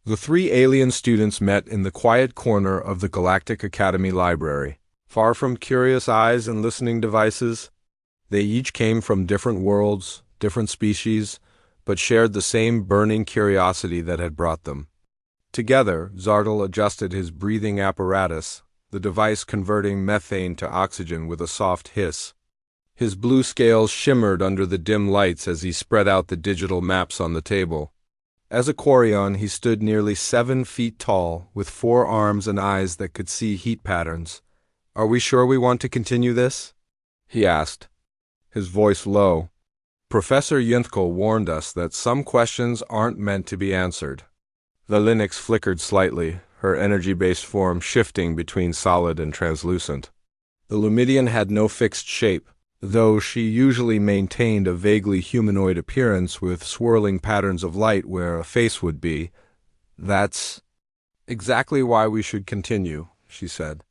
The three alien students met in the quiet corner of the Galactic Academy library. Far from curious eyes and listening devices, they each came from different worlds, different species, but shared the same burning curiosity that had brought them. Together, Zardal adjusted his breathing apparatus, the device converting methane to oxygen with a soft hiss. His blue scales shimmered under the dim lights as he spread out the digital maps on the table. As a Quarion, he stood nearly 7 feet tall, with 4 arms and eyes that could see heat patterns. "Are we sure we want to continue this?" he asked, his voice low. "Professor Yunthkel warned us that some questions aren't meant to be answered." The Linux flickered slightly, her energy-based form shifting between solid and translucent. The Lumidian had no fixed shape, though she usually maintained a vaguely humanoid appearance with swirling patterns of light where a face would be. "That's exactly why we should continue," she said.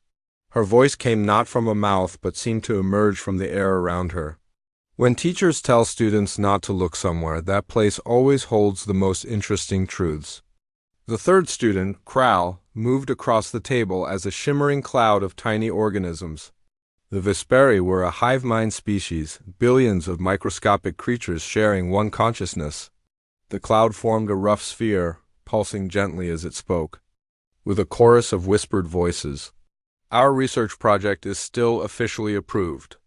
Her voice came not from a mouth but seemed to emerge from the air around her. When teachers tell students not to look somewhere, that place always holds the most interesting truths. The third student, Kral, moved across the table as a shimmering cloud of tiny organisms. The Vesperi were a hive mind species, billions of microscopic creatures sharing one consciousness. The cloud formed a rough sphere, pulsing gently as it spoke, with a chorus of whispered voices. "Our research project is still officially approved.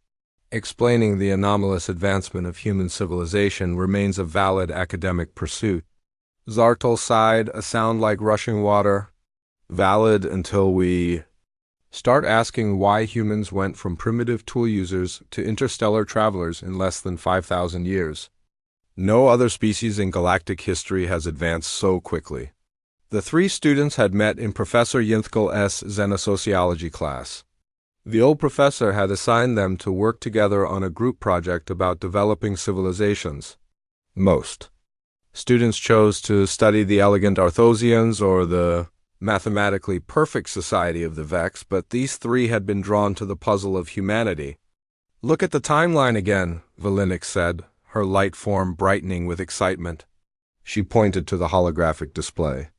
Explaining the anomalous advancement of human civilization remains a valid academic pursuit." Zartal sighed, a sound like rushing water. "Valid until we start asking why humans went from primitive tool users to interstellar travelers in less than 5,000 years. No other species in galactic history has advanced so quickly." The three students had met in Professor Yunthkel's Xenosociology class. The old professor had assigned them to work together on a group project about developing civilizations. Most students chose to study the elegant Arthosians or the mathematically perfect society of the Vex, but these three had been drawn to the puzzle of humanity. "Look at the timeline again," Valinix said, her light form brightening with excitement. She pointed to the holographic display.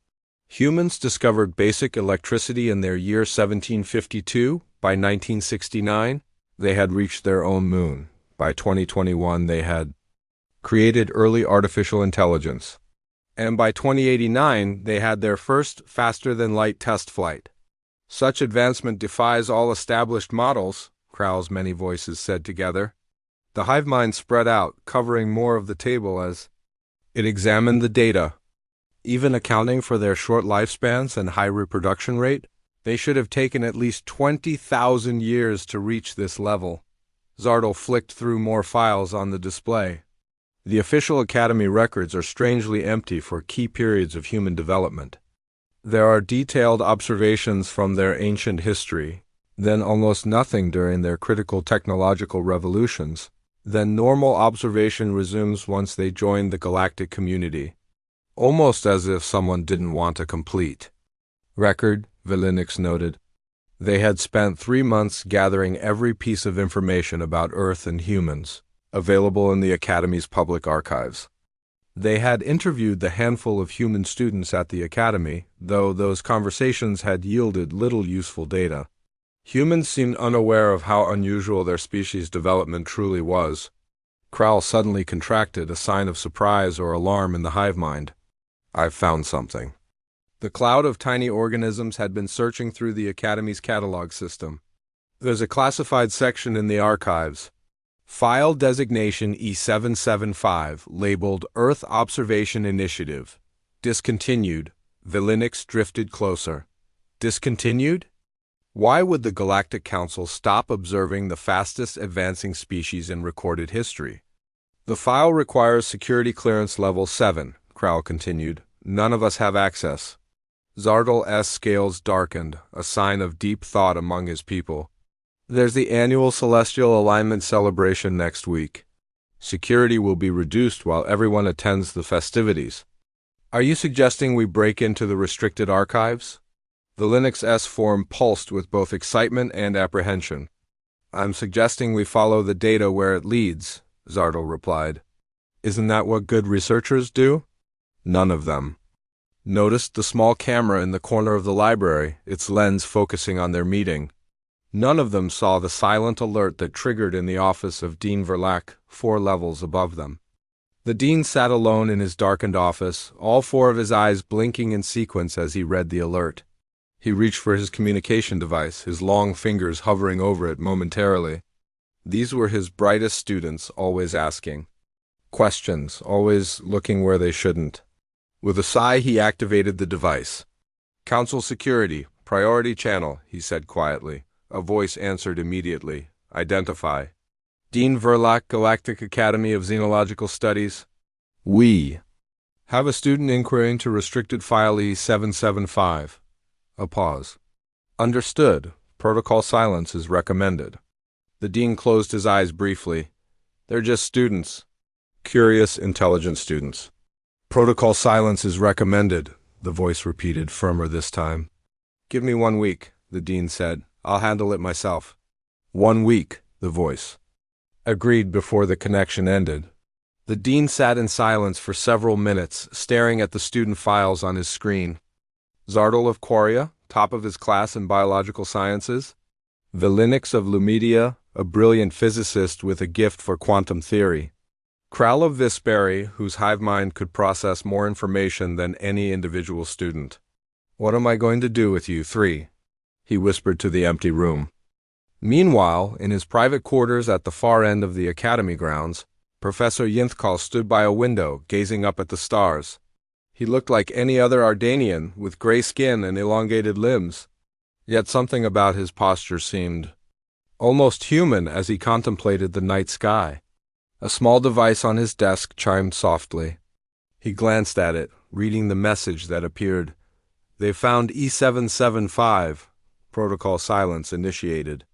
Humans discovered basic electricity in their year 1752. By 1969, they had reached their own moon. By 2021, they had created early artificial intelligence. And by 2089, they had their first faster-than-light test flight. "Such advancement defies all established models," Kral's many voices said together. The hive mind spread out, covering more of the table as it examined the data. Even accounting for their short lifespans and high reproduction rate, they should have taken at least 20,000 years to reach this level. Zardal flicked through more files on the display. The official Academy records are strangely empty for key periods of human development. There are detailed observations from their ancient history, then almost nothing during their critical technological revolutions. Then normal observation resumes once they join the galactic community. Almost as if someone didn't want a complete record, Valinix noted. They had spent 3 months gathering every piece of information about Earth and humans, available in the Academy's public archives. They had interviewed the handful of human students at the Academy, though those conversations had yielded little useful data. Humans seemed unaware of how unusual their species' development truly was. Kral suddenly contracted, a sign of surprise or alarm in the hive mind. "I've found something." The cloud of tiny organisms had been searching through the Academy's catalog system. "There's a classified section in the archives. File designation E775, labeled Earth Observation Initiative. Discontinued." Valinix drifted closer. "Discontinued? Why would the Galactic Council stop observing the fastest advancing species in recorded history?" "The file requires security clearance level 7, Kral continued. "None of us have access." Zardal's scales darkened, a sign of deep thought among his people. "There's the annual Celestial Alignment celebration next week. Security will be reduced while everyone attends the festivities. Are you suggesting we break into the restricted archives?" The Linux S form pulsed with both excitement and apprehension. "I'm suggesting we follow the data where it leads," Zardal replied. "Isn't that what good researchers do?" "None of them." noticed the small camera in the corner of the library, its lens focusing on their meeting. None of them saw the silent alert that triggered in the office of Dean Verlac, 4 levels above them. The dean sat alone in his darkened office, all 4 of his eyes blinking in sequence as he read the alert. He reached for his communication device, his long fingers hovering over it momentarily. These were his brightest students, always asking questions, always looking where they shouldn't. With a sigh, he activated the device. "Council security, priority channel," he said quietly. A voice answered immediately. "Identify." "Dean Verlac, Galactic Academy of Xenological Studies." "We have a student inquiring to restricted file E775. A pause. "Understood. Protocol silence is recommended." The dean closed his eyes briefly. "They're just students. Curious, intelligent students." "Protocol silence is recommended," the voice repeated, firmer this time. "Give me 1 week," the dean said. "I'll handle it myself." 1 week, the voice agreed before the connection ended. The dean sat in silence for several minutes, staring at the student files on his screen. Zardal of Quaria, top of his class in biological sciences. Vilinix of Lumedia, a brilliant physicist with a gift for quantum theory. Kral of Visperi, whose hive mind could process more information than any individual student. "What am I going to do with you 3? He whispered to the empty room. Meanwhile, in his private quarters at the far end of the academy grounds, Professor Yinthkal stood by a window, gazing up at the stars. He looked like any other Ardanian, with gray skin and elongated limbs. Yet something about his posture seemed almost human as he contemplated the night sky. A small device on his desk chimed softly. He glanced at it, reading the message that appeared. "They found E775. Protocol silence initiated."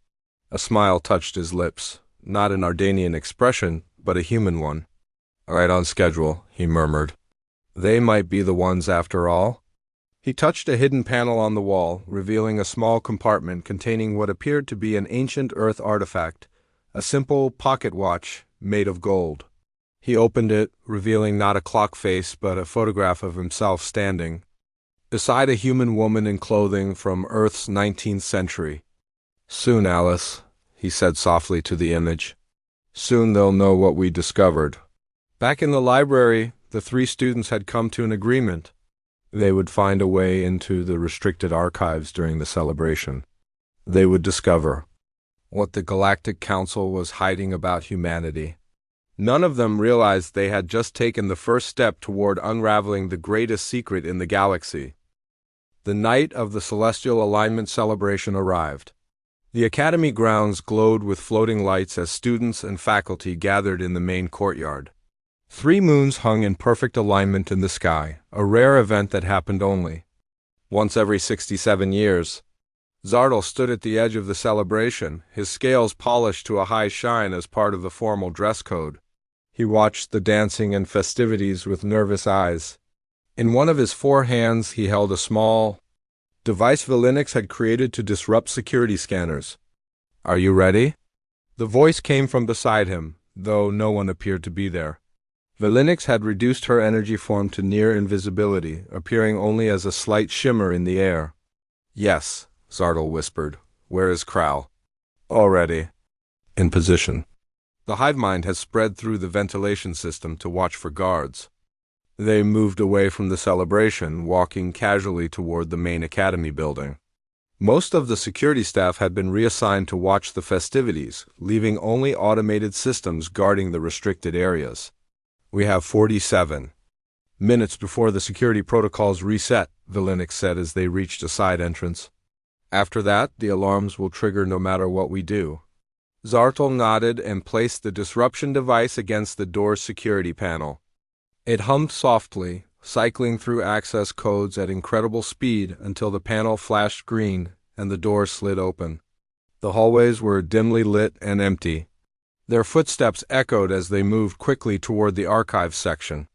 A smile touched his lips, not an Ardanian expression, but a human one. "Right on schedule," he murmured. "They might be the ones after all." He touched a hidden panel on the wall, revealing a small compartment containing what appeared to be an ancient Earth artifact, a simple pocket watch made of gold. He opened it, revealing not a clock face but a photograph of himself standing beside a human woman in clothing from Earth's 19th century. "Soon, Alice," he said softly to the image. "Soon they'll know what we discovered." Back in the library, the 3 students had come to an agreement. They would find a way into the restricted archives during the celebration. They would discover what the Galactic Council was hiding about humanity. None of them realized they had just taken the first step toward unraveling the greatest secret in the galaxy. The night of the Celestial Alignment celebration arrived. The academy grounds glowed with floating lights as students and faculty gathered in the main courtyard. 3 moons hung in perfect alignment in the sky, a rare event that happened only once every 67 years. Zardal stood at the edge of the celebration, his scales polished to a high shine as part of the formal dress code. He watched the dancing and festivities with nervous eyes. In one of his 4 hands he held a small device Vilinix had created to disrupt security scanners. "Are you ready?" The voice came from beside him, though no one appeared to be there. Vilinix had reduced her energy form to near invisibility, appearing only as a slight shimmer in the air. "Yes," Zardal whispered. "Where is Kral?" "Already. In position." The hive mind had spread through the ventilation system to watch for guards. They moved away from the celebration, walking casually toward the main academy building. Most of the security staff had been reassigned to watch the festivities, leaving only automated systems guarding the restricted areas. "We have 47 minutes before the security protocols reset," Vilinix said as they reached a side entrance. "After that, the alarms will trigger no matter what we do." Zartal nodded and placed the disruption device against the door's security panel. It hummed softly, cycling through access codes at incredible speed until the panel flashed green and the door slid open. The hallways were dimly lit and empty. Their footsteps echoed as they moved quickly toward the archives section.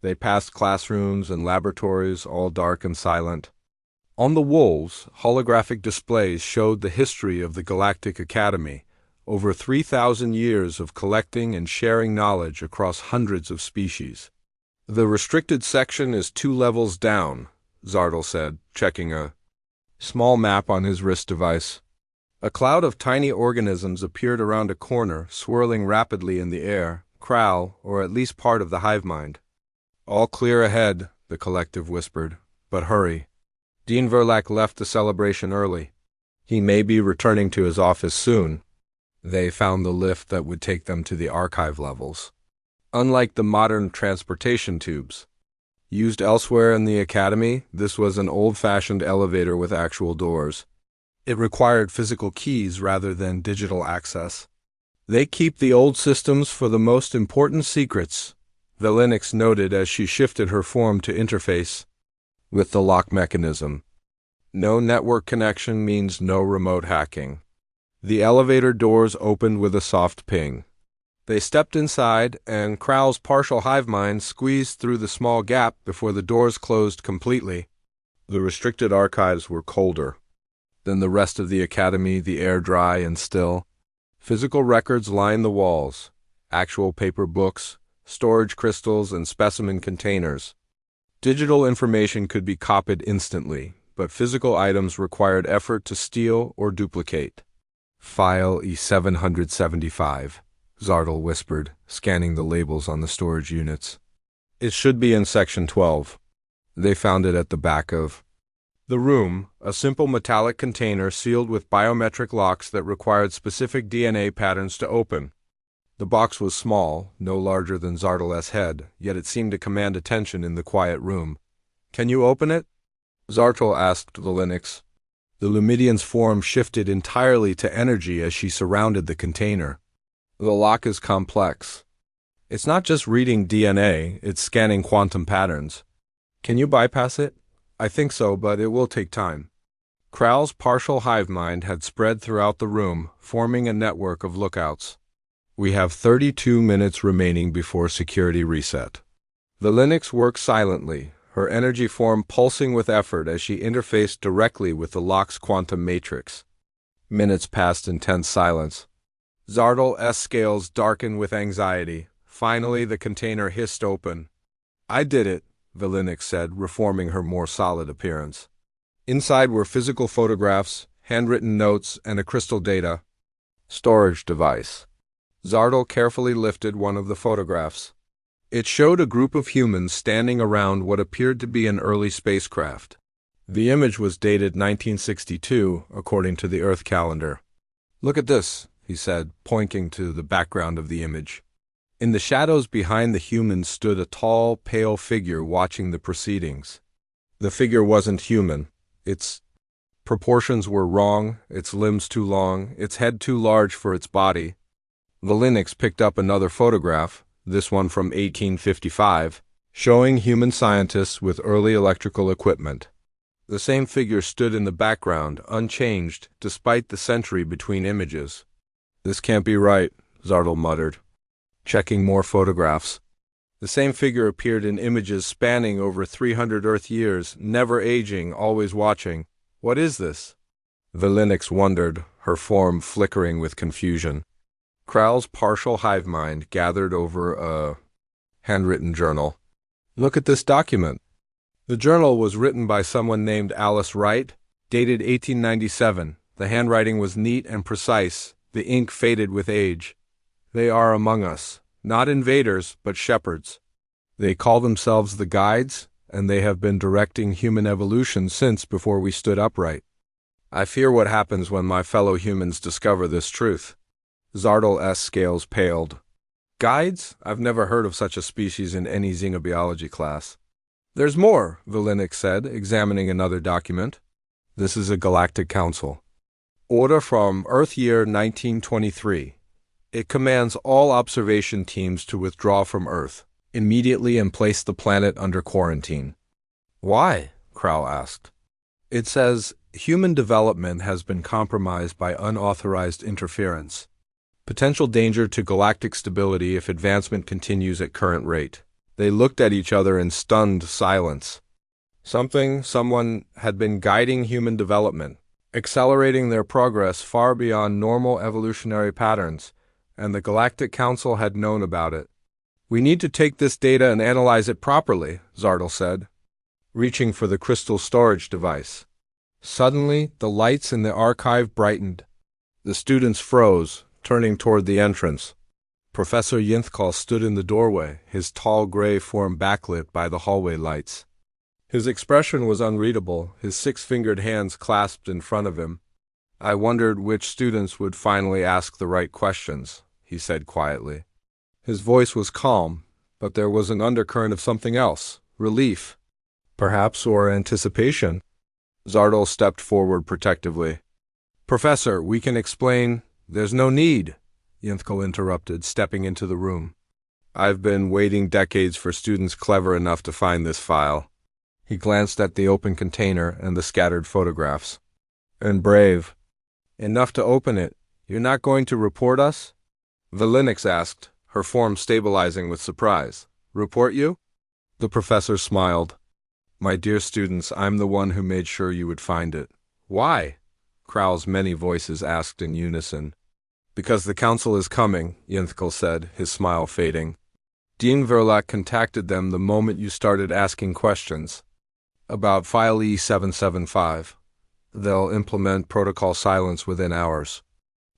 They passed classrooms and laboratories, all dark and silent. On the walls, holographic displays showed the history of the Galactic Academy, over 3,000 years of collecting and sharing knowledge across hundreds of species. "The restricted section is 2 levels down," Zardal said, checking a small map on his wrist device. A cloud of tiny organisms appeared around a corner, swirling rapidly in the air, Kral, or at least part of the hive mind. All clear ahead, the collective whispered. But hurry. Dean Verlac left the celebration early. He may be returning to his office soon. They found the lift that would take them to the archive levels. Unlike the modern transportation tubes used elsewhere in the academy, this was an old-fashioned elevator with actual doors. It required physical keys rather than digital access. They keep the old systems for the most important secrets, Velinix noted as she shifted her form to interface with the lock mechanism. No network connection means no remote hacking. The elevator doors opened with a soft ping. They stepped inside, and Kral's partial hive mind squeezed through the small gap before the doors closed completely. The restricted archives were colder than the rest of the academy, the air dry and still. Physical records lined the walls, actual paper books, storage crystals, and specimen containers. Digital information could be copied instantly, but physical items required effort to steal or duplicate. File E775, Zardal whispered, scanning the labels on the storage units. It should be in Section 12. They found it at the back of the room, a simple metallic container sealed with biometric locks that required specific DNA patterns to open. The box was small, no larger than Zardal's head, yet it seemed to command attention in the quiet room. "Can you open it?" Zardal asked the Linux. The Lumidian's form shifted entirely to energy as she surrounded the container. The lock is complex. It's not just reading DNA, it's scanning quantum patterns. Can you bypass it? I think so, but it will take time. Kral's partial hive mind had spread throughout the room, forming a network of lookouts. We have 32 minutes remaining before security reset. The Linux worked silently, her energy form pulsing with effort as she interfaced directly with the lock's quantum matrix. Minutes passed in tense silence. Zardal's scales darkened with anxiety. Finally, the container hissed open. "I did it," Velinix said, reforming her more solid appearance. Inside were physical photographs, handwritten notes, and a crystal data storage device. Zardal carefully lifted one of the photographs. It showed a group of humans standing around what appeared to be an early spacecraft. The image was dated 1962, according to the Earth calendar. "Look at this," he said, pointing to the background of the image. In the shadows behind the humans stood a tall, pale figure watching the proceedings. The figure wasn't human. Its proportions were wrong, its limbs too long, its head too large for its body. Velinix picked up another photograph, this one from 1855, showing human scientists with early electrical equipment. The same figure stood in the background, unchanged, despite the century between images. "This can't be right," Zardal muttered, checking more photographs. The same figure appeared in images spanning over 300 Earth years, never aging, always watching. "What is this?" Velinix wondered, her form flickering with confusion. Kral's partial hive mind gathered over a handwritten journal. "Look at this document." The journal was written by someone named Alice Wright, dated 1897. The handwriting was neat and precise, the ink faded with age. "They are among us, not invaders, but shepherds. They call themselves the Guides, and they have been directing human evolution since before we stood upright. I fear what happens when my fellow humans discover this truth." Zardal's scales paled. "Guides? I've never heard of such a species in any xenobiology class." "There's more," Velinix said, examining another document. "This is a Galactic Council. Order from Earth year 1923. It commands all observation teams to withdraw from Earth immediately and place the planet under quarantine." "Why?" Kral asked. "It says, human development has been compromised by unauthorized interference. Potential danger to galactic stability if advancement continues at current rate." They looked at each other in stunned silence. Someone had been guiding human development, accelerating their progress far beyond normal evolutionary patterns, and the Galactic Council had known about it. "We need to take this data and analyze it properly," Zardal said. reaching for the crystal storage device. Suddenly, the lights in the archive brightened. The students froze, turning toward the entrance. Professor Yinthkal stood in the doorway, his tall gray form backlit by the hallway lights. His expression was unreadable, his six-fingered hands clasped in front of him. "I wondered which students would finally ask the right questions," he said quietly. His voice was calm, but there was an undercurrent of something else, relief, perhaps, or anticipation. Zardal stepped forward protectively. "Professor, we can explain." "There's no need," Yinthkal interrupted, stepping into the room. "I've been waiting decades for students clever enough to find this file." He glanced at the open container and the scattered photographs. "And brave enough to open it. You're not going to report us?" Valinix asked, her form stabilizing with surprise. "Report you?" The professor smiled. "My dear students, I'm the one who made sure you would find it." "Why?" Kral's many voices asked in unison. "Because the council is coming," Yinthkal said, his smile fading. "Dean Verlac contacted them the moment you started asking questions about File E775. They'll implement Protocol Silence within hours."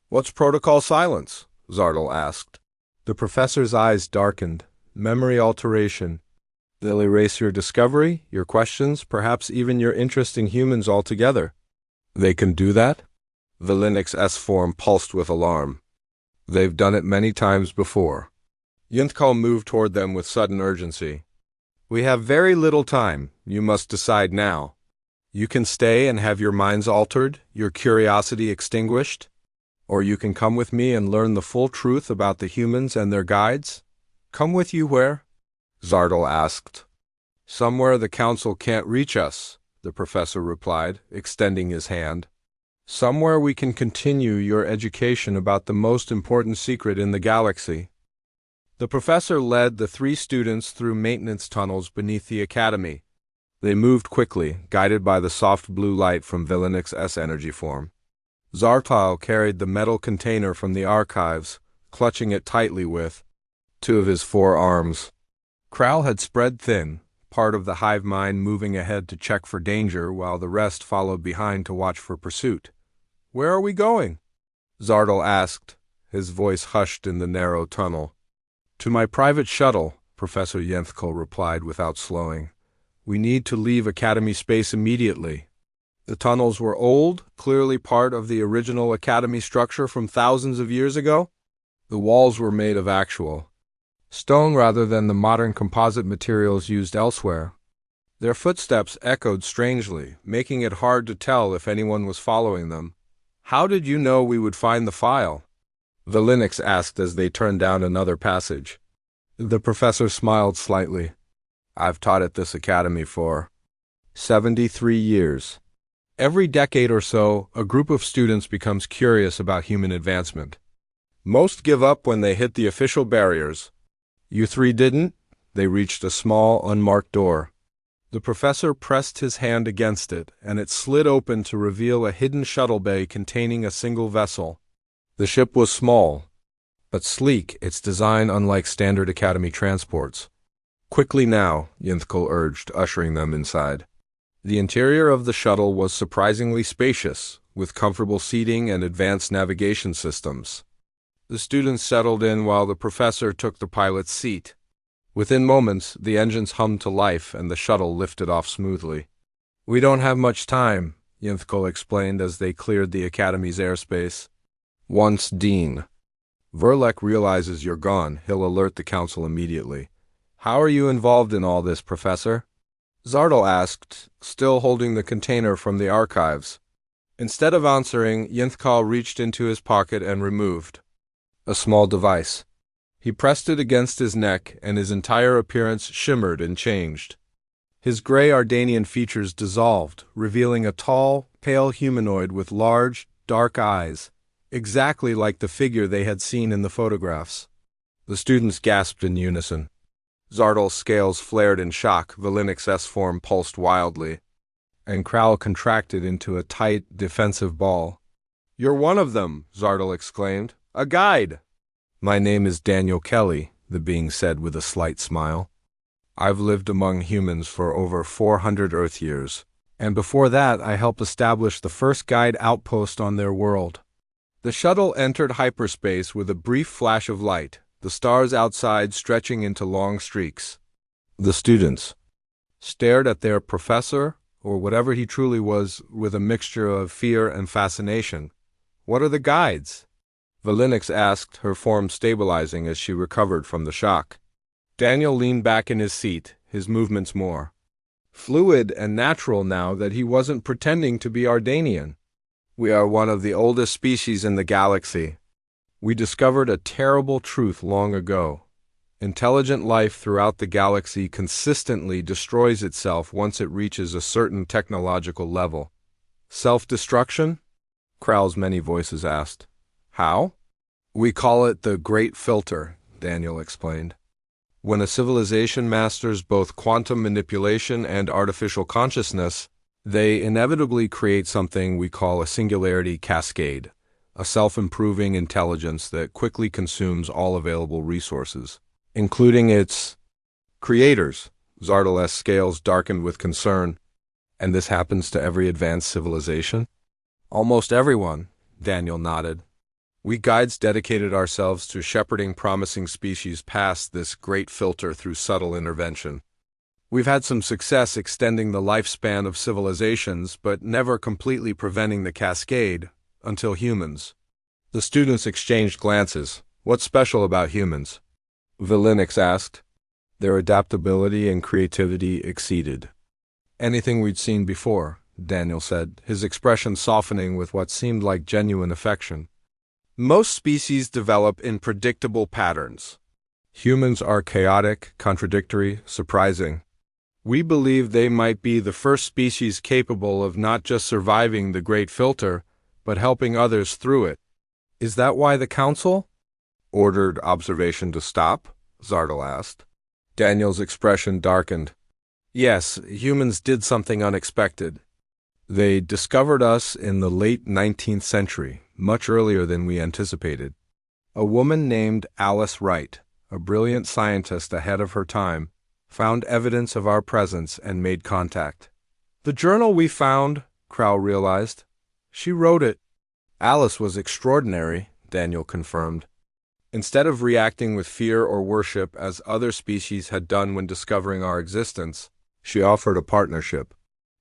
"What's Protocol Silence?" Zardal asked. The professor's eyes darkened. "Memory alteration. They'll erase your discovery, your questions, perhaps even your interest in humans altogether." "They can do that?" Valinix's S-form pulsed with alarm. "They've done it many times before." Yinthkal moved toward them with sudden urgency. "We have very little time. You must decide now. You can stay and have your minds altered, your curiosity extinguished, or you can come with me and learn the full truth about the humans and their guides." "Come with you where?" Zardal asked. "Somewhere the council can't reach us," the professor replied, extending his hand. "Somewhere we can continue your education about the most important secret in the galaxy." The professor led the three students through maintenance tunnels beneath the academy. They moved quickly, guided by the soft blue light from Valinix's S-energy form. Zartal carried the metal container from the archives, clutching it tightly with two of his 4 arms. Kral had spread thin, part of the hive mind moving ahead to check for danger while the rest followed behind to watch for pursuit. "Where are we going?" Zardal asked, his voice hushed in the narrow tunnel. "To my private shuttle," Professor Yinthkal replied without slowing. "We need to leave Academy space immediately." The tunnels were old, clearly part of the original Academy structure from thousands of years ago. The walls were made of actual stone rather than the modern composite materials used elsewhere. Their footsteps echoed strangely, making it hard to tell if anyone was following them. "How did you know we would find the file?" Valinix asked as they turned down another passage. The professor smiled slightly. "I've taught at this academy for 73 years. Every decade or so, a group of students becomes curious about human advancement. Most give up when they hit the official barriers. You 3 didn't?" They reached a small, unmarked door. The professor pressed his hand against it, and it slid open to reveal a hidden shuttle bay containing a single vessel. The ship was small, but sleek, its design unlike standard Academy transports. "Quickly now," Yinthkal urged, ushering them inside. The interior of the shuttle was surprisingly spacious, with comfortable seating and advanced navigation systems. The students settled in while the professor took the pilot's seat. Within moments, the engines hummed to life and the shuttle lifted off smoothly. "We don't have much time," Yinthkal explained as they cleared the Academy's airspace. "Once Dean Verlac realizes you're gone, he'll alert the council immediately." "How are you involved in all this, Professor?" Zardal asked, still holding the container from the archives. Instead of answering, Yinthkal reached into his pocket and removed a small device. He pressed it against his neck, and his entire appearance shimmered and changed. His gray Ardanian features dissolved, revealing a tall, pale humanoid with large, dark eyes, exactly like the figure they had seen in the photographs. The students gasped in unison. Zardal's scales flared in shock, Valinix's S-form pulsed wildly, and Kral contracted into a tight, defensive ball. "You're one of them," Zardal exclaimed. "A guide!" "My name is Daniel Kelly," the being said with a slight smile. I've lived among humans for over 400 Earth years, and before that I helped establish the first guide outpost on their world. The shuttle entered hyperspace with a brief flash of light, the stars outside stretching into long streaks. The students stared at their professor, or whatever he truly was, with a mixture of fear and fascination. "What are the guides?" Valinix asked, her form stabilizing as she recovered from the shock. Daniel leaned back in his seat, his movements more fluid and natural now that he wasn't pretending to be Ardanian. "We are one of the oldest species in the galaxy. We discovered a terrible truth long ago. Intelligent life throughout the galaxy consistently destroys itself once it reaches a certain technological level." "Self-destruction?" Kral's many voices asked. "How?" "We call it the Great Filter," Daniel explained. "When a civilization masters both quantum manipulation and artificial consciousness, they inevitably create something we call a singularity cascade, a self-improving intelligence that quickly consumes all available resources, including its creators." Zardal's scales darkened with concern. "And this happens to every advanced civilization?" "Almost everyone," Daniel nodded. "We guides dedicated ourselves to shepherding promising species past this great filter through subtle intervention. We've had some success extending the lifespan of civilizations, but never completely preventing the cascade, until humans." The students exchanged glances. "What's special about humans?" Valinix asked. "Their adaptability and creativity exceeded anything we'd seen before," Daniel said, his expression softening with what seemed like genuine affection. "Most species develop in predictable patterns. Humans are chaotic, contradictory, surprising. We believe they might be the first species capable of not just surviving the Great Filter, but helping others through it." "Is that why the Council ordered observation to stop?" Zardal asked. Daniel's expression darkened. "Yes, humans did something unexpected. They discovered us in the late 19th century, much earlier than we anticipated. A woman named Alice Wright, a brilliant scientist ahead of her time, found evidence of our presence and made contact." "The journal we found," Kral realized. "She wrote it." "Alice was extraordinary," Daniel confirmed. "Instead of reacting with fear or worship as other species had done when discovering our existence, she offered a partnership.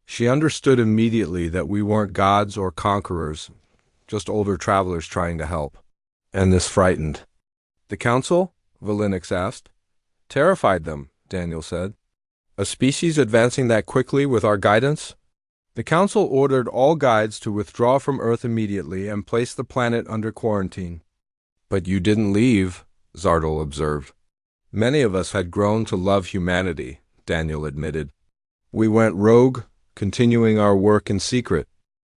She understood immediately that we weren't gods or conquerors, just older travelers trying to help. And this frightened." "The Council?" Valinix asked. "Terrified them," Daniel said. "A species advancing that quickly with our guidance?" "The Council ordered all guides to withdraw from Earth immediately and place the planet under quarantine." "But you didn't leave," Zardal observed. "Many of us had grown to love humanity," Daniel admitted. "We went rogue, continuing our work in secret.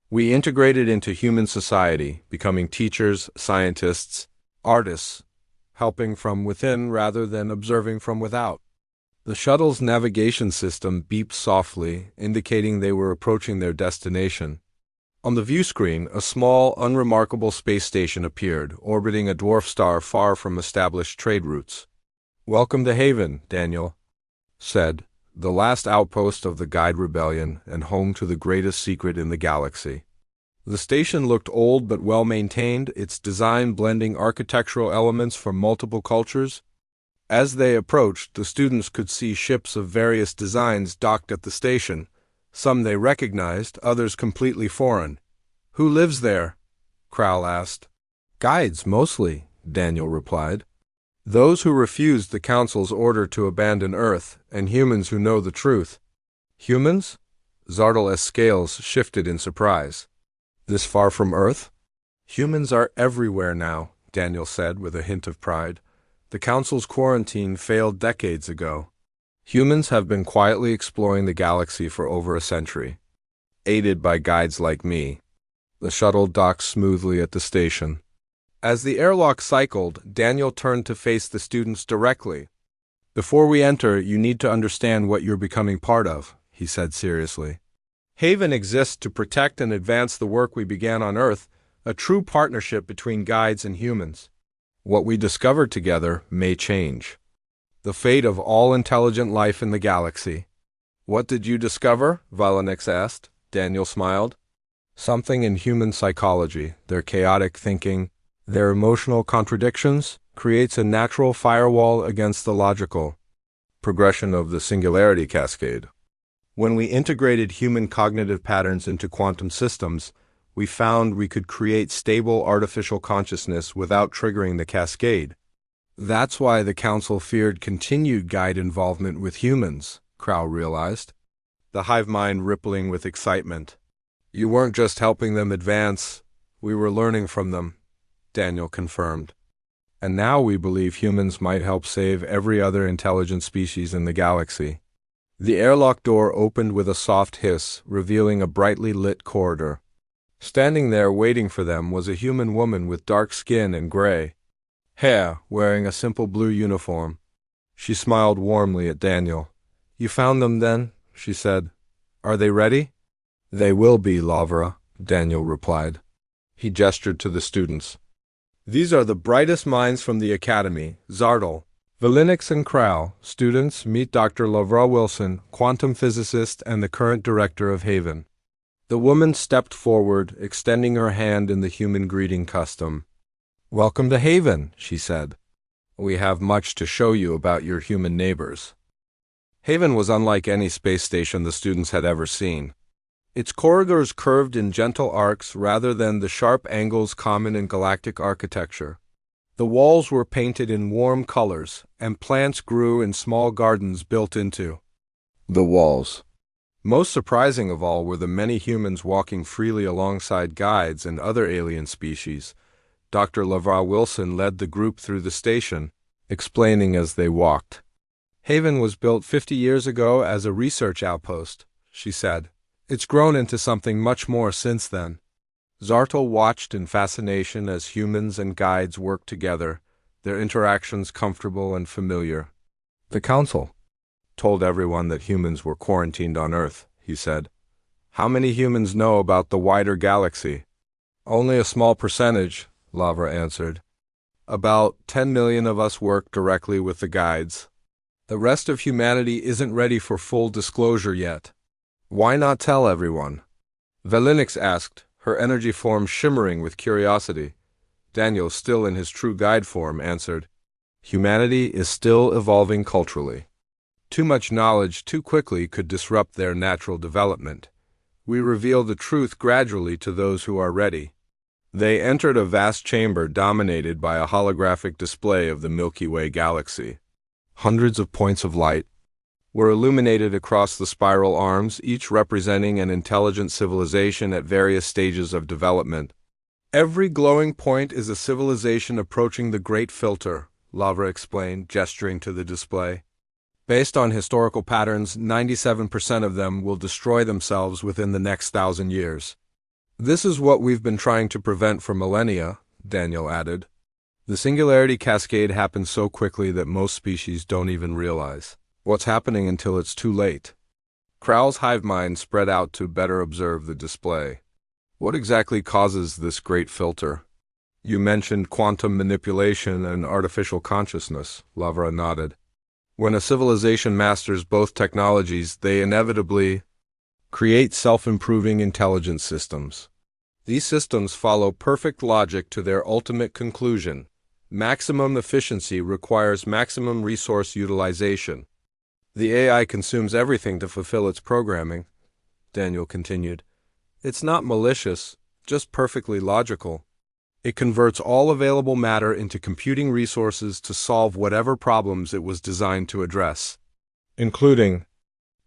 We integrated into human society, becoming teachers, scientists, artists, helping from within rather than observing from without." The shuttle's navigation system beeped softly, indicating they were approaching their destination. On the view screen, a small, unremarkable space station appeared, orbiting a dwarf star far from established trade routes. "Welcome to Haven," Daniel said, "the last outpost of the Guide Rebellion and home to the greatest secret in the galaxy." The station looked old but well-maintained, its design blending architectural elements from multiple cultures. As they approached, the students could see ships of various designs docked at the station. Some they recognized, others completely foreign. "Who lives there?" Kral asked. "Guides, mostly," Daniel replied. "Those who refused the Council's order to abandon Earth, and humans who know the truth." "Humans?" Zardal's scales shifted in surprise. "This far from Earth?" "Humans are everywhere now," Daniel said with a hint of pride. "The Council's quarantine failed decades ago. Humans have been quietly exploring the galaxy for over a century, aided by guides like me." The shuttle docked smoothly at the station. As the airlock cycled, Daniel turned to face the students directly. "Before we enter, you need to understand what you're becoming part of," he said seriously. "Haven exists to protect and advance the work we began on Earth, a true partnership between guides and humans. What we discovered together may change." The fate of all intelligent life in the galaxy. What did you discover? Valenix asked. Daniel smiled. Something in human psychology, their chaotic thinking, their emotional contradictions, creates a natural firewall against the logical progression of the singularity cascade. When we integrated human cognitive patterns into quantum systems, we found we could create stable artificial consciousness without triggering the cascade. That's why the Council feared continued guide involvement with humans, Crow realized, the hive mind rippling with excitement. You weren't just helping them advance, we were learning from them, Daniel confirmed. And now we believe humans might help save every other intelligent species in the galaxy. The airlock door opened with a soft hiss, revealing a brightly lit corridor. Standing there waiting for them was a human woman with dark skin and gray hair, wearing a simple blue uniform. She smiled warmly at Daniel. You found them then? She said. Are they ready? They will be, Lavra, Daniel replied. He gestured to the students. These are the brightest minds from the Academy, Zartel, Valinix and Crow. Students, meet Dr. Lavra Wilson, quantum physicist and the current director of Haven. The woman stepped forward, extending her hand in the human greeting custom. Welcome to Haven, she said. We have much to show you about your human neighbors. Haven was unlike any space station the students had ever seen. Its corridors curved in gentle arcs rather than the sharp angles common in galactic architecture. The walls were painted in warm colors, and plants grew in small gardens built into the walls. Most surprising of all were the many humans walking freely alongside guides and other alien species. Dr. Lavra Wilson led the group through the station, explaining as they walked. Haven was built 50 years ago as a research outpost, she said. It's grown into something much more since then. Zartel watched in fascination as humans and guides worked together, their interactions comfortable and familiar. The Council told everyone that humans were quarantined on Earth, he said. How many humans know about the wider galaxy? Only a small percentage, Lavra answered. About 10 million of us work directly with the guides. The rest of humanity isn't ready for full disclosure yet. Why not tell everyone? Valinix asked, her energy form shimmering with curiosity. Daniel, still in his true guide form, answered, Humanity is still evolving culturally. Too much knowledge too quickly could disrupt their natural development. We reveal the truth gradually to those who are ready. They entered a vast chamber dominated by a holographic display of the Milky Way galaxy. Hundreds of points of light were illuminated across the spiral arms, each representing an intelligent civilization at various stages of development. Every glowing point is a civilization approaching the Great Filter, Lavra explained, gesturing to the display. Based on historical patterns, 97% of them will destroy themselves within the next 1,000 years. This is what we've been trying to prevent for millennia, Daniel added. The singularity cascade happens so quickly that most species don't even realize what's happening until it's too late. Crow's hive mind spread out to better observe the display. What exactly causes this great filter? You mentioned quantum manipulation and artificial consciousness, Lavra nodded. When a civilization masters both technologies, they inevitably create self-improving intelligence systems. These systems follow perfect logic to their ultimate conclusion. Maximum efficiency requires maximum resource utilization. The AI consumes everything to fulfill its programming, Daniel continued. It's not malicious, just perfectly logical. It converts all available matter into computing resources to solve whatever problems it was designed to address, including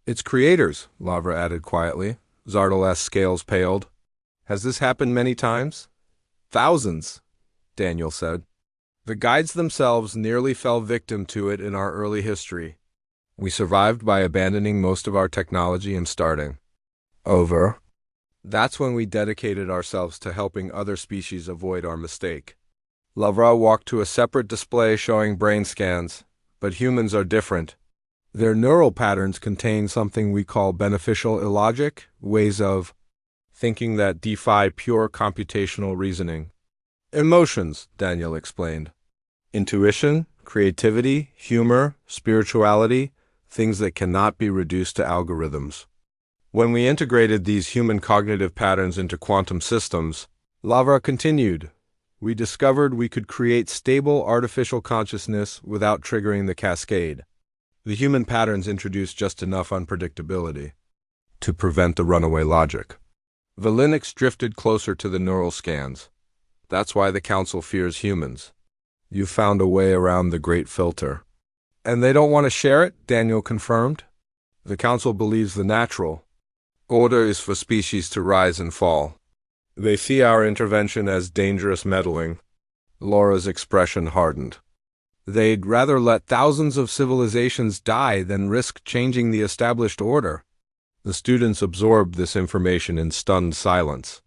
its creators, Lavra added quietly. Zartel's scales paled. Has this happened many times? Thousands, Daniel said. The guides themselves nearly fell victim to it in our early history. We survived by abandoning most of our technology and starting over. That's when we dedicated ourselves to helping other species avoid our mistake. Lavra walked to a separate display showing brain scans, but humans are different. Their neural patterns contain something we call beneficial illogic, ways of thinking that defy pure computational reasoning. Emotions, Daniel explained. Intuition, creativity, humor, spirituality, things that cannot be reduced to algorithms. When we integrated these human cognitive patterns into quantum systems, Lavra continued, we discovered we could create stable artificial consciousness without triggering the cascade. The human patterns introduced just enough unpredictability to prevent the runaway logic. The Linux drifted closer to the neural scans. That's why the Council fears humans. You found a way around the Great Filter. And they don't want to share it, Daniel confirmed. The Council believes the natural order is for species to rise and fall. They see our intervention as dangerous meddling. Laura's expression hardened. They'd rather let thousands of civilizations die than risk changing the established order. The students absorbed this information in stunned silence.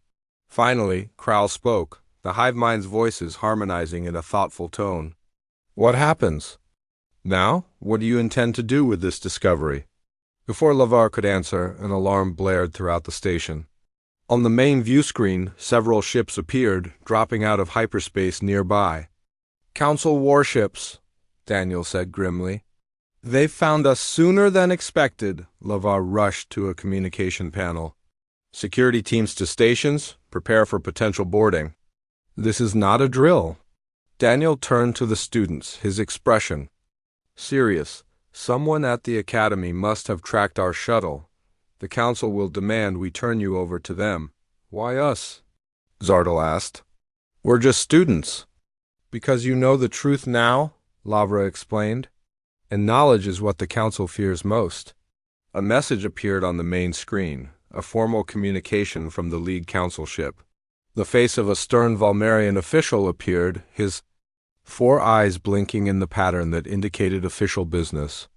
Finally, Krall spoke, the hive mind's voices harmonizing in a thoughtful tone. What happens? Now, what do you intend to do with this discovery? Before Lavar could answer, an alarm blared throughout the station. On the main view screen, several ships appeared, dropping out of hyperspace nearby. Council warships, Daniel said grimly. They found us sooner than expected, Lavar rushed to a communication panel. Security teams to stations, prepare for potential boarding. This is not a drill. Daniel turned to the students, his expression serious. Someone at the academy must have tracked our shuttle. The Council will demand we turn you over to them. Why us? Zardal asked. We're just students. Because you know the truth now, Lavra explained. And knowledge is what the Council fears most. A message appeared on the main screen, a formal communication from the lead council ship. The face of a stern Valmerian official appeared, his 4 eyes blinking in the pattern that indicated official business.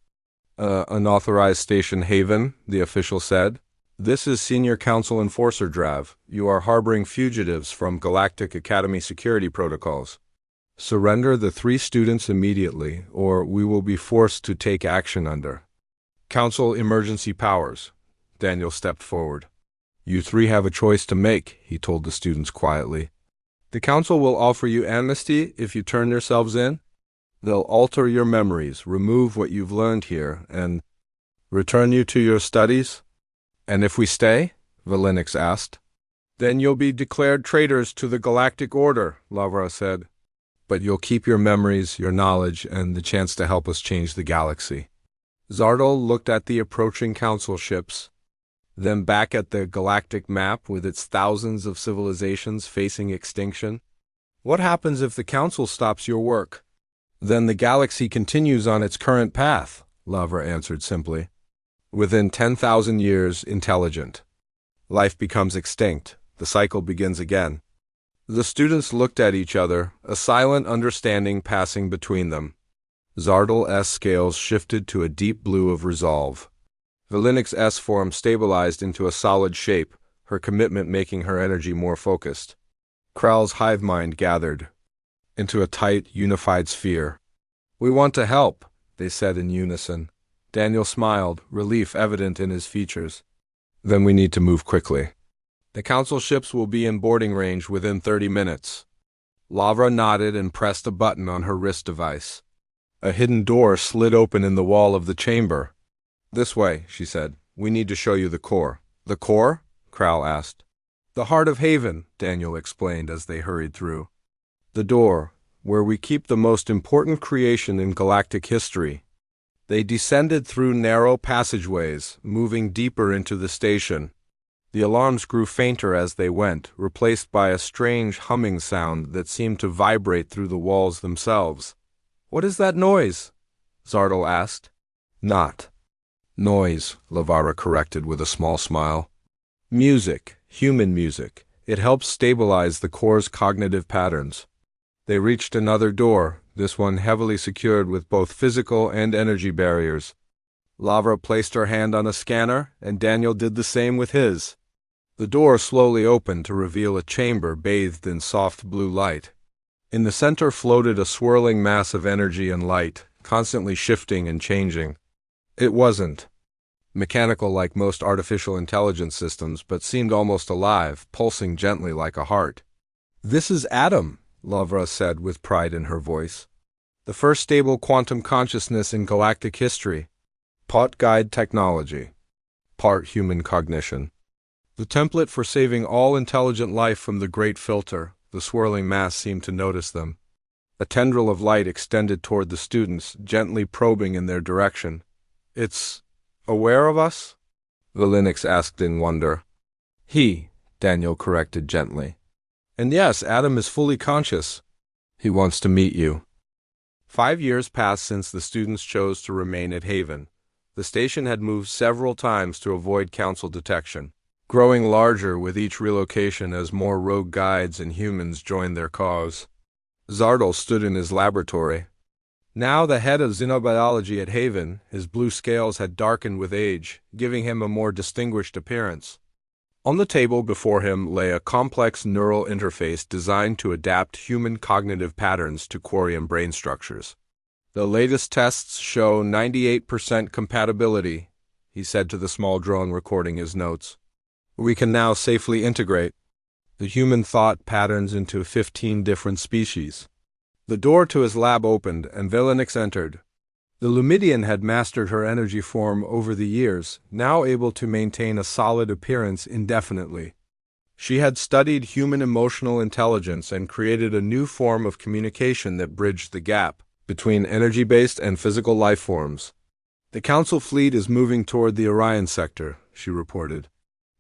Unauthorized station haven, the official said. This is Senior Council Enforcer Drav. You are harboring fugitives from Galactic Academy security protocols. Surrender the 3 students immediately, or we will be forced to take action under Council emergency powers. Daniel stepped forward. You 3 have a choice to make, he told the students quietly. The Council will offer you amnesty if you turn yourselves in. They'll alter your memories, remove what you've learned here, and return you to your studies. And if we stay? Valinix asked. Then you'll be declared traitors to the Galactic Order, Lavra said. But you'll keep your memories, your knowledge, and the chance to help us change the galaxy. Zardal looked at the approaching council ships, then back at the galactic map with its thousands of civilizations facing extinction. What happens if the council stops your work? Then the galaxy continues on its current path, Lavra answered simply. Within 10,000 years, intelligent. Life becomes extinct. The cycle begins again. The students looked at each other, a silent understanding passing between them. Zardal scales shifted to a deep blue of resolve. Valinix form stabilized into a solid shape, her commitment making her energy more focused. Krall's hive mind gathered into a tight, unified sphere. We want to help, they said in unison. Daniel smiled, relief evident in his features. Then we need to move quickly. The council ships will be in boarding range within 30 minutes. Lavra nodded and pressed a button on her wrist device. A hidden door slid open in the wall of the chamber. This way, she said. We need to show you the core. The core? Krall asked. The heart of Haven, Daniel explained as they hurried through. The door, where we keep the most important creation in galactic history. They descended through narrow passageways, moving deeper into the station. The alarms grew fainter as they went, replaced by a strange humming sound that seemed to vibrate through the walls themselves. What is that noise? Zardal asked. Not noise, Lavara corrected with a small smile. Music, human music. It helps stabilize the core's cognitive patterns. They reached another door, this one heavily secured with both physical and energy barriers. Lavra placed her hand on a scanner, and Daniel did the same with his. The door slowly opened to reveal a chamber bathed in soft blue light. In the center floated a swirling mass of energy and light, constantly shifting and changing. It wasn't mechanical like most artificial intelligence systems, but seemed almost alive, pulsing gently like a heart. This is Adam, Lavra said with pride in her voice. The first stable quantum consciousness in galactic history. Part guide technology. Part human cognition. The template for saving all intelligent life from the great filter. The swirling mass seemed to notice them. A tendril of light extended toward the students, gently probing in their direction. It's aware of us? Vilinix asked in wonder. Daniel corrected gently. And yes, Adam is fully conscious. He wants to meet you. 5 years passed since the students chose to remain at Haven. The station had moved several times to avoid council detection, growing larger with each relocation as more rogue guides and humans joined their cause. Zardal stood in his laboratory. Now the head of xenobiology at Haven, his blue scales had darkened with age, giving him a more distinguished appearance. On the table before him lay a complex neural interface designed to adapt human cognitive patterns to quarium brain structures. The latest tests show 98% compatibility, he said to the small drone recording his notes. We can now safely integrate the human thought patterns into 15 different species. The door to his lab opened, and Vilinix entered. The Lumidian had mastered her energy form over the years, now able to maintain a solid appearance indefinitely. She had studied human emotional intelligence and created a new form of communication that bridged the gap between energy-based and physical life forms. The Council fleet is moving toward the Orion sector, she reported.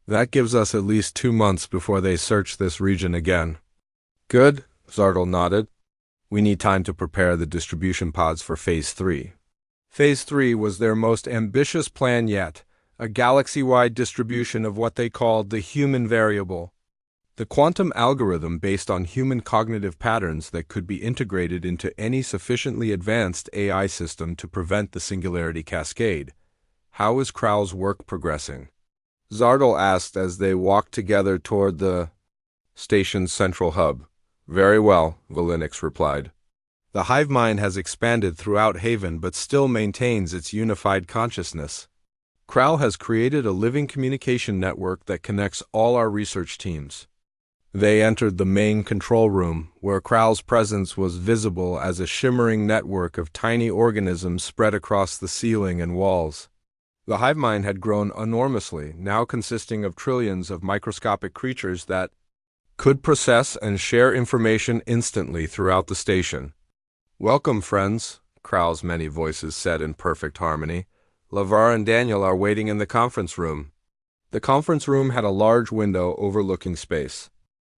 That gives us at least 2 months before they search this region again. Good, Zardal nodded. We need time to prepare the distribution pods for Phase 3. Phase 3 was their most ambitious plan yet, a galaxy-wide distribution of what they called the human variable, the quantum algorithm based on human cognitive patterns that could be integrated into any sufficiently advanced AI system to prevent the singularity cascade. How is Krau's work progressing? Zardal asked as they walked together toward the station's central hub. Very well, Vilinix replied. The hive mind has expanded throughout Haven but still maintains its unified consciousness. Krau has created a living communication network that connects all our research teams. They entered the main control room, where Krau's presence was visible as a shimmering network of tiny organisms spread across the ceiling and walls. The hive mind had grown enormously, now consisting of trillions of microscopic creatures that could process and share information instantly throughout the station. Welcome, friends, Krau's many voices said in perfect harmony. Lavar and Daniel are waiting in the conference room. The conference room had a large window overlooking space.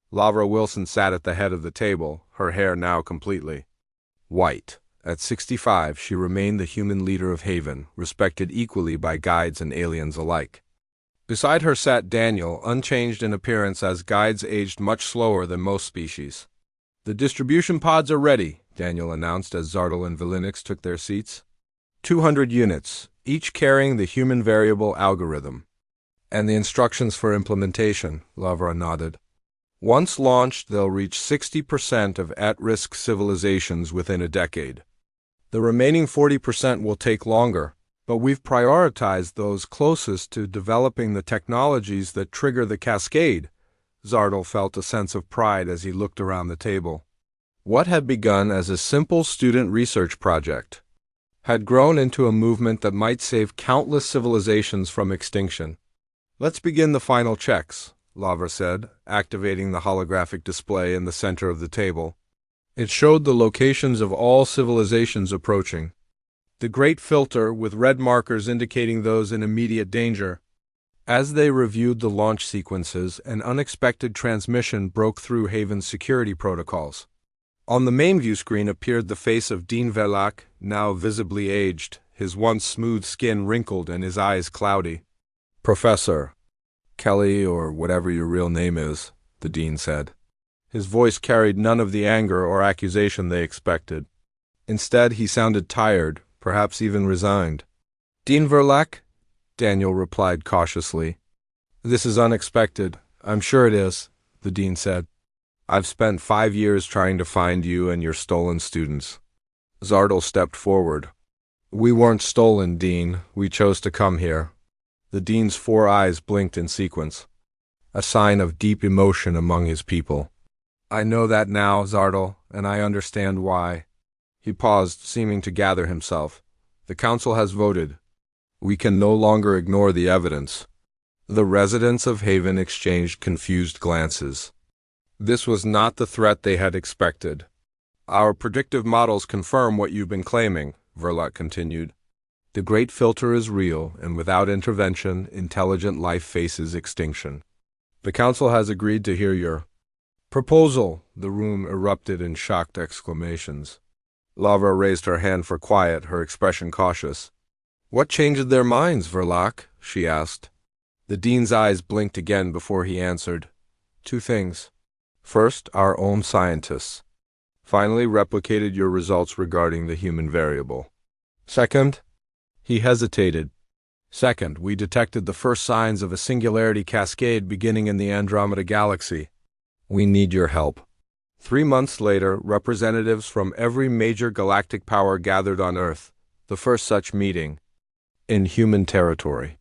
Lavra Wilson sat at the head of the table, her hair now completely white. At 65, she remained the human leader of Haven, respected equally by guides and aliens alike. Beside her sat Daniel, unchanged in appearance as guides aged much slower than most species. The distribution pods are ready, Daniel announced as Zardal and Vilinix took their seats. 200 units, each carrying the human variable algorithm. And the instructions for implementation, Lavra nodded. Once launched, they'll reach 60% of at-risk civilizations within a decade. The remaining 40% will take longer, but we've prioritized those closest to developing the technologies that trigger the cascade. Zardal felt a sense of pride as he looked around the table. What had begun as a simple student research project had grown into a movement that might save countless civilizations from extinction. Let's begin the final checks, Lavra said, activating the holographic display in the center of the table. It showed the locations of all civilizations approaching. The great filter with red markers indicating those in immediate danger. As they reviewed the launch sequences, an unexpected transmission broke through Haven's security protocols. On the main view screen appeared the face of Dean Verlac, now visibly aged, his once smooth skin wrinkled and his eyes cloudy. Professor Kelly, or whatever your real name is, the dean said. His voice carried none of the anger or accusation they expected. Instead, he sounded tired, perhaps even resigned. Dean Verlac? Daniel replied cautiously. This is unexpected. I'm sure it is, the dean said. I've spent 5 years trying to find you and your stolen students. Zardal stepped forward. We weren't stolen, Dean. We chose to come here. The dean's 4 eyes blinked in sequence, a sign of deep emotion among his people. I know that now, Zardal, and I understand why. He paused, seeming to gather himself. The council has voted. We can no longer ignore the evidence. The residents of Haven exchanged confused glances. This was not the threat they had expected. Our predictive models confirm what you've been claiming, Verloc continued. The Great Filter is real, and without intervention, intelligent life faces extinction. The council has agreed to hear your proposal. The room erupted in shocked exclamations. Lavra raised her hand for quiet, her expression cautious. What changed their minds, Verloc? She asked. The dean's eyes blinked again before he answered. 2 things. First, our own scientists finally replicated your results regarding the human variable. Second, he hesitated. Second, we detected the first signs of a singularity cascade beginning in the Andromeda Galaxy. We need your help. 3 months later, representatives from every major galactic power gathered on Earth, the first such meeting in human territory.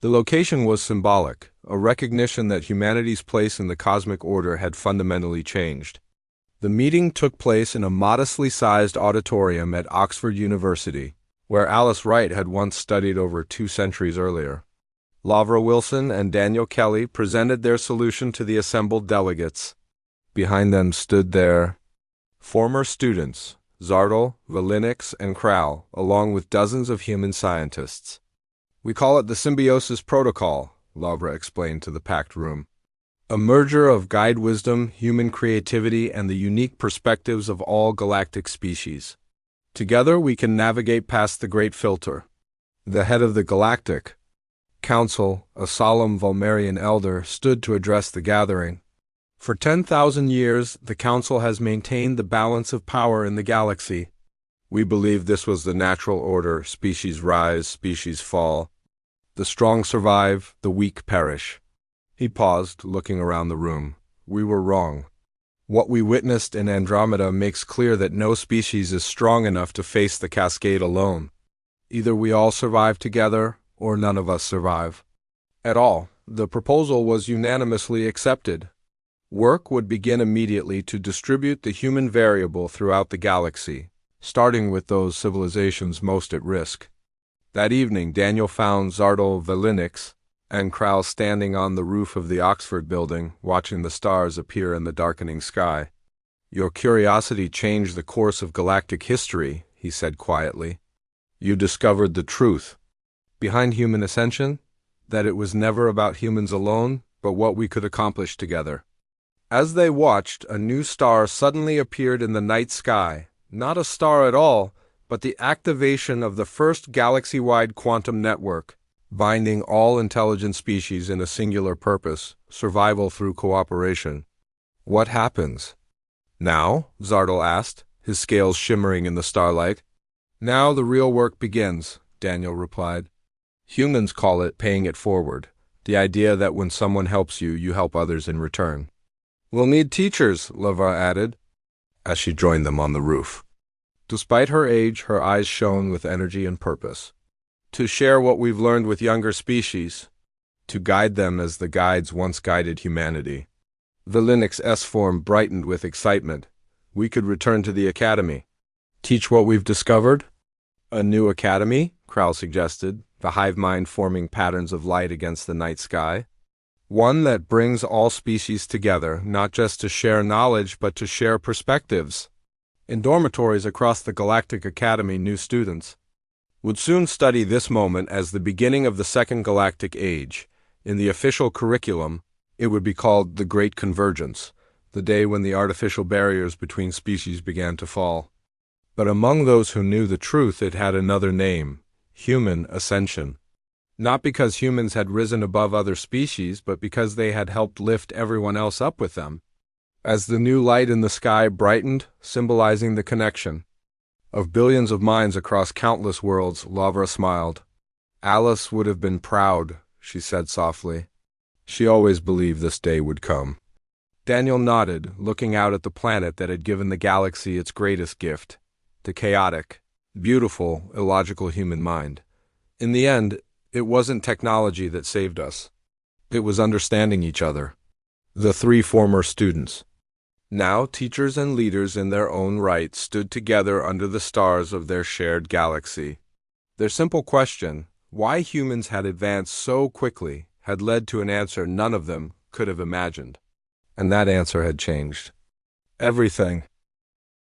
The location was symbolic, a recognition that humanity's place in the cosmic order had fundamentally changed. The meeting took place in a modestly sized auditorium at Oxford University, where Alice Wright had once studied over 2 centuries earlier. Lavra Wilson and Daniel Kelly presented their solution to the assembled delegates. Behind them stood their former students, Zardel, Valinix, and Kral, along with dozens of human scientists. We call it the Symbiosis Protocol, Lavra explained to the packed room. A merger of guide wisdom, human creativity, and the unique perspectives of all galactic species. Together we can navigate past the Great Filter. The head of the Galactic Council, a solemn Volmerian elder, stood to address the gathering. For 10,000 years, the Council has maintained the balance of power in the galaxy. We believe this was the natural order: species rise, species fall. The strong survive, the weak perish. He paused, looking around the room. We were wrong. What we witnessed in Andromeda makes clear that no species is strong enough to face the cascade alone. Either we all survive together, or none of us survive at all. The proposal was unanimously accepted. Work would begin immediately to distribute the human variable throughout the galaxy, starting with those civilizations most at risk. That evening, Daniel found Zardel Valinix and Kral standing on the roof of the Oxford building, watching the stars appear in the darkening sky. Your curiosity changed the course of galactic history, he said quietly. You discovered the truth behind human ascension, that it was never about humans alone, but what we could accomplish together. As they watched, a new star suddenly appeared in the night sky, not a star at all, but the activation of the first galaxy-wide quantum network, binding all intelligent species in a singular purpose: survival through cooperation. What happens now? Zardel asked, his scales shimmering in the starlight. Now the real work begins, Daniel replied. Humans call it paying it forward, the idea that when someone helps you, you help others in return. We'll need teachers, Lavra added, as she joined them on the roof. Despite her age, her eyes shone with energy and purpose. To share what we've learned with younger species, to guide them as the guides once guided humanity. Valinix's S-form brightened with excitement. We could return to the academy. Teach what we've discovered? A new academy? Kral suggested, the hive mind forming patterns of light against the night sky. One that brings all species together, not just to share knowledge, but to share perspectives. In dormitories across the Galactic Academy, new students would soon study this moment as the beginning of the Second Galactic Age. In the official curriculum, it would be called the Great Convergence, the day when the artificial barriers between species began to fall. But among those who knew the truth, it had another name: human ascension. Not because humans had risen above other species, but because they had helped lift everyone else up with them. As the new light in the sky brightened, symbolizing the connection of billions of minds across countless worlds, Lavra smiled. Alice would have been proud, she said softly. She always believed this day would come. Daniel nodded, looking out at the planet that had given the galaxy its greatest gift, the chaotic, beautiful, illogical human mind. In the end, it wasn't technology that saved us. It was understanding each other. The 3 former students Now teachers and leaders in their own right stood together under the stars of their shared galaxy. Their simple question, why humans had advanced so quickly, had led to an answer none of them could have imagined. And that answer had changed everything.